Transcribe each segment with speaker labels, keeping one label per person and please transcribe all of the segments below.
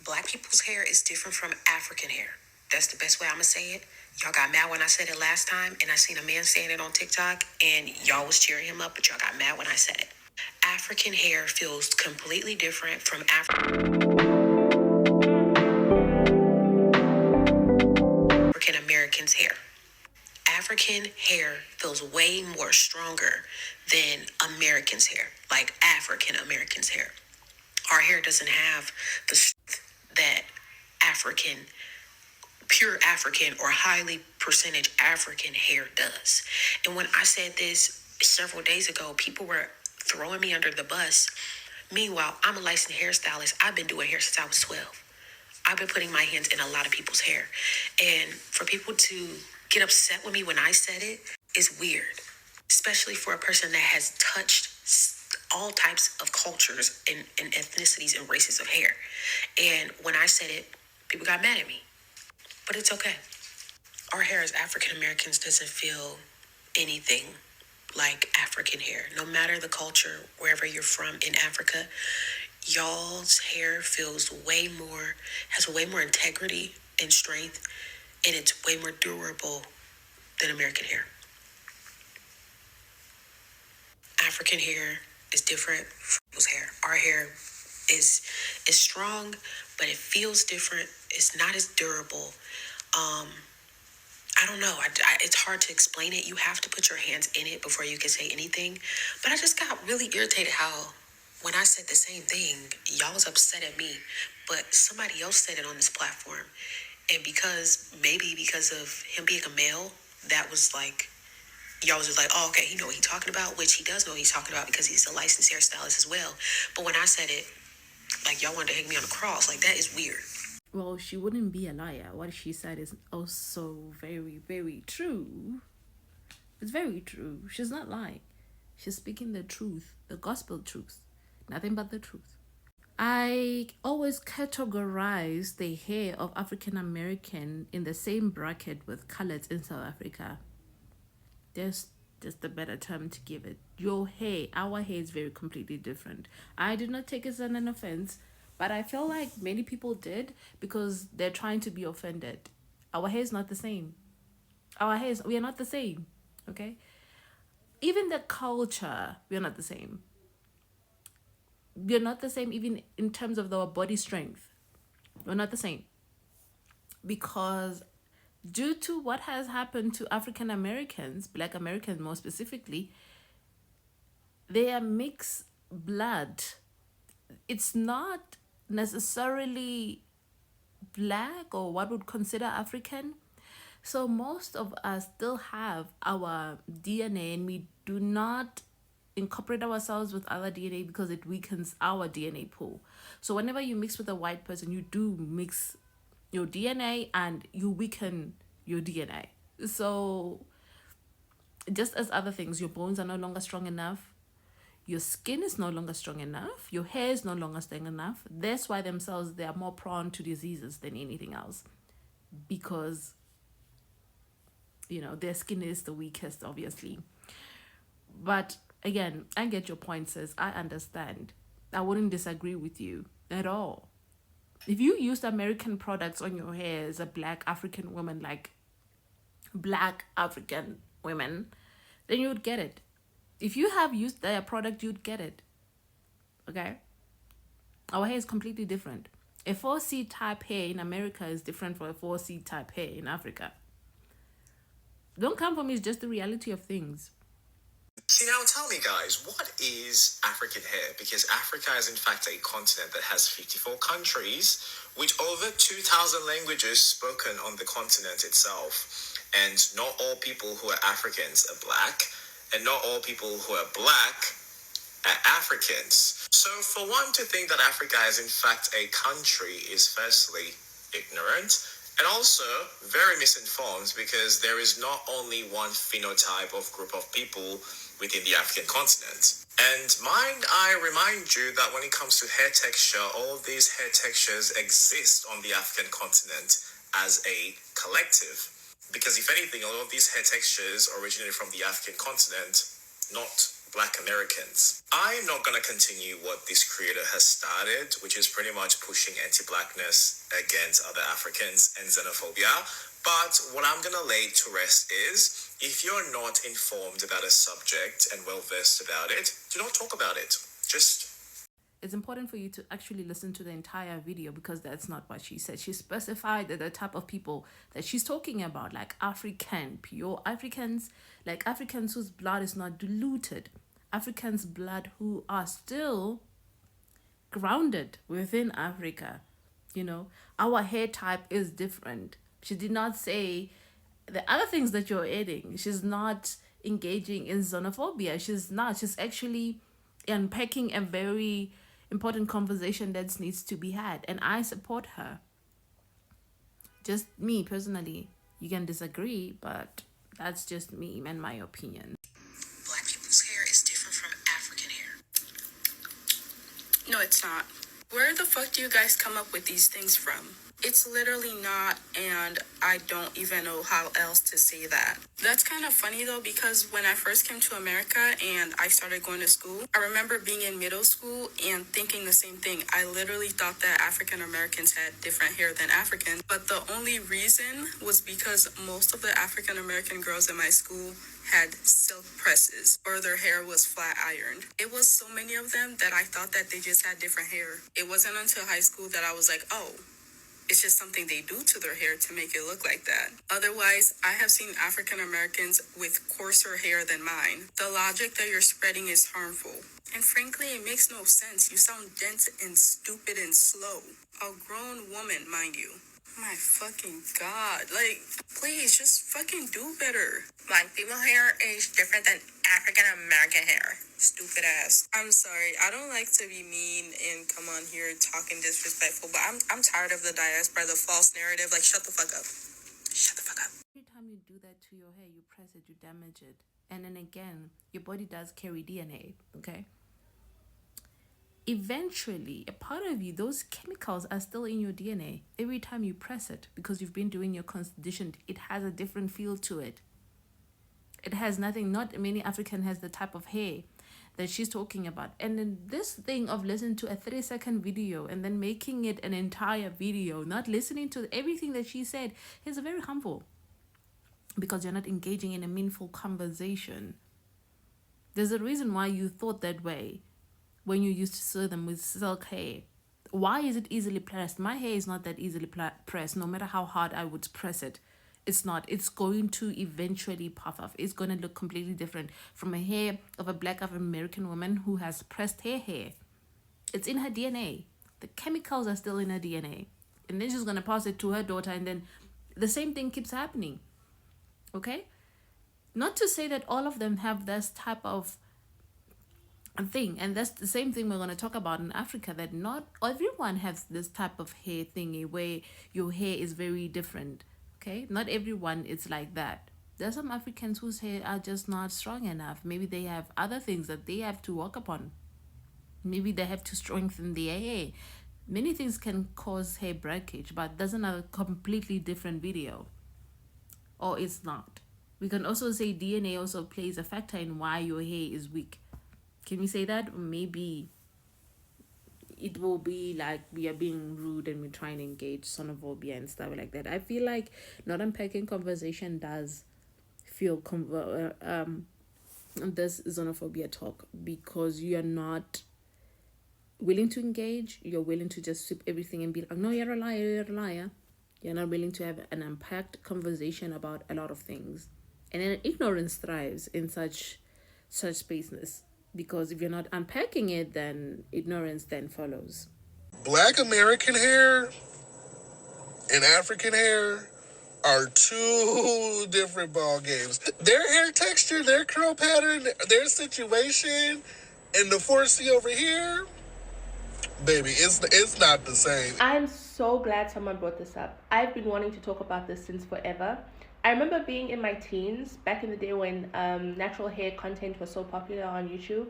Speaker 1: Black people's hair is different from African hair. That's the best way I'm gonna say it. Y'all got mad when I said it last time, and I seen a man saying it on TikTok, and y'all was cheering him up, but y'all got mad when I said it. African hair feels completely different from African Americans' hair. African hair feels way more stronger than Americans' hair, like African Americans' hair. Our hair doesn't have the strength that African, pure African or highly percentage African hair does. And when I said this several days ago, people were throwing me under the bus. Meanwhile, I'm a licensed hairstylist. I've been doing hair since I was 12. I've been putting my hands in a lot of people's hair. And for people to get upset with me when I said it is weird, especially for a person that has touched all types of cultures and ethnicities and races of hair. And when I said it, people got mad at me. But it's okay. Our hair as African Americans doesn't feel anything like African hair. No matter the culture, wherever you're from in Africa, y'all's hair feels has way more integrity and strength, and it's way more durable than American hair. African hair is different from people's hair. Our hair is strong, but it feels different. It's not as durable. I don't know. It's hard to explain it. You have to put your hands in it before you can say anything. But I just got really irritated how when I said the same thing, y'all was upset at me, but somebody else said it on this platform. And because of him being a male, that was like, y'all was just like, oh, okay, he know what he's talking about, which he does know what he's talking about because he's a licensed hairstylist as well. But when I said it, like, y'all wanted to hang me on a cross. Like, that is weird.
Speaker 2: Well, she wouldn't be a liar. What she said is also very, very true. It's very true. She's not lying. She's speaking the truth, the gospel truth, nothing but the truth. I always categorize the hair of African American in the same bracket with coloreds in South Africa. There's just a better term to give it. Your hair, our hair is very completely different. I did not take it as an offense, but I feel like many people did because they're trying to be offended. Our hair is not the same. We are not the same. Okay? Even the culture, we are not the same. We're not the same even in terms of our body strength. We're not the same. Because due to what has happened to African Americans, Black Americans more specifically, they are mixed blood. It's not necessarily Black or what would consider African. So most of us still have our DNA and we do not incorporate ourselves with other DNA because it weakens our DNA pool. So whenever you mix with a white person, you do mix your DNA and you weaken your DNA. So just as other things, your bones are no longer strong enough, your skin is no longer strong enough, your hair is no longer strong enough. That's why themselves they are more prone to diseases than anything else, because their skin is the weakest, obviously. But again, I get your point, sis. I understand. I wouldn't disagree with you at all. If you used American products on your hair as a Black African woman, like Black African women, then you would get it. If you have used their product, you'd get it. Okay? Our hair is completely different. A 4C type hair in America is different from a 4C type hair in Africa. Don't come for me, it's just the reality of things.
Speaker 3: See, now tell me, guys, what is African hair? Because Africa is in fact a continent that has 54 countries with over 2,000 languages spoken on the continent itself. And not all people who are Africans are Black, and not all people who are Black are Africans. So for one to think that Africa is in fact a country is firstly ignorant, and also very misinformed, because there is not only one phenotype of group of people within the African continent. And mind I remind you that when it comes to hair texture, all these hair textures exist on the African continent as a collective. Because if anything, a lot of these hair textures originated from the African continent, not Black Americans. I'm not going to continue what this creator has started, which is pretty much pushing anti-Blackness against other Africans and xenophobia. But what I'm going to lay to rest is, if you're not informed about a subject and well-versed about it, do not talk about it. Just...
Speaker 2: It's important for you to actually listen to the entire video, because that's not what she said. She specified that the type of people that she's talking about, like African, pure Africans, like Africans whose blood is not diluted, Africans' blood who are still grounded within Africa. You know, our hair type is different. She did not say the other things that you're adding. She's not engaging in xenophobia. She's actually unpacking a very important conversation that needs to be had, and I support her. Just me personally, you can disagree, but that's just me and my opinion.
Speaker 1: Black people's hair is different from African hair.
Speaker 4: No, it's not. Where the fuck do you guys come up with these things from? It's literally not, and I don't even know how else to say that. That's kind of funny though, because when I first came to America and I started going to school, I remember being in middle school and thinking the same thing. I literally thought that African Americans had different hair than Africans, but the only reason was because most of the African American girls in my school had silk presses, or their hair was flat ironed. It was so many of them that I thought that they just had different hair. It wasn't until high school that I was like, oh, it's just something they do to their hair to make it look like that. Otherwise, I have seen African Americans with coarser hair than mine. The logic that you're spreading is harmful. And frankly, it makes no sense. You sound dense and stupid and slow. A grown woman, mind you. My fucking God. Like, please, just fucking do better.
Speaker 1: Black people hair is different than African American hair. Stupid ass.
Speaker 4: I'm sorry. I don't like to be mean and come on here talking disrespectful, but I'm tired of the diaspora, the false narrative. Like, shut the fuck up. Shut the fuck up.
Speaker 2: Every time you do that to your hair, you press it, you damage it. And then again, your body does carry DNA, okay? Eventually, a part of you, those chemicals are still in your DNA. Every time you press it, because you've been doing your conditioned, it has a different feel to it. It has nothing, not many African has the type of hair that she's talking about. And then this thing of listening to a 30-second video and then making it an entire video, not listening to everything that she said, is very harmful, because you're not engaging in a meaningful conversation. There's a reason why you thought that way when you used to sew them with silk hair. Why is it easily pressed? My hair is not that easily pressed, no matter how hard I would press it. It's not. It's going to eventually puff off. It's going to look completely different from a hair of a Black American woman who has pressed her hair. It's in her DNA. The chemicals are still in her DNA. And then she's going to pass it to her daughter, and then the same thing keeps happening. Okay? Not to say that all of them have this type of thing, and that's the same thing we're going to talk about in Africa, that not everyone has this type of hair thingy where your hair is very different. Okay, not everyone is like that. There are some Africans whose hair are just not strong enough. Maybe they have other things that they have to work upon. Maybe they have to strengthen their hair. Many things can cause hair breakage, but that's another completely different video. Or it's not. We can also say DNA also plays a factor in why your hair is weak. Can we say that? Maybe it will be like we are being rude and we're trying to engage xenophobia and stuff like that. I feel like not unpacking conversation does feel this xenophobia talk, because you are not willing to engage. You're willing to just sweep everything and be like, no, you're a liar, you're a liar. You're not willing to have an unpacked conversation about a lot of things. And then ignorance thrives in such spaces. Because if you're not unpacking it, then ignorance then follows.
Speaker 5: Black American hair and African hair are two different ball games. Their hair texture, their curl pattern, their situation, and the 4C over here, baby, it's not the same.
Speaker 6: I'm so glad someone brought this up. I've been wanting to talk about this since forever. I remember being in my teens, back in the day when natural hair content was so popular on YouTube,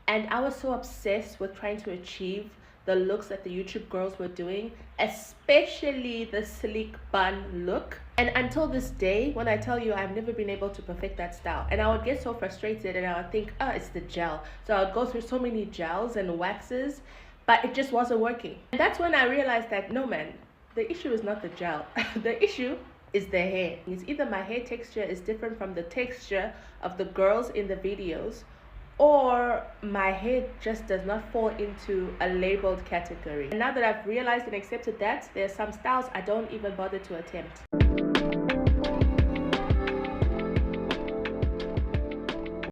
Speaker 6: and I was so obsessed with trying to achieve the looks that the YouTube girls were doing, especially the sleek bun look. And until this day, when I tell you I've never been able to perfect that style, and I would get so frustrated and I would think, oh, it's the gel. So I would go through so many gels and waxes, but it just wasn't working. And that's when I realized that no, man, the issue is not the gel. The issue is the hair. It's either my hair texture is different from the texture of the girls in the videos, or my hair just does not fall into a labeled category. And now that I've realized and accepted that, there are some styles I don't even bother to attempt.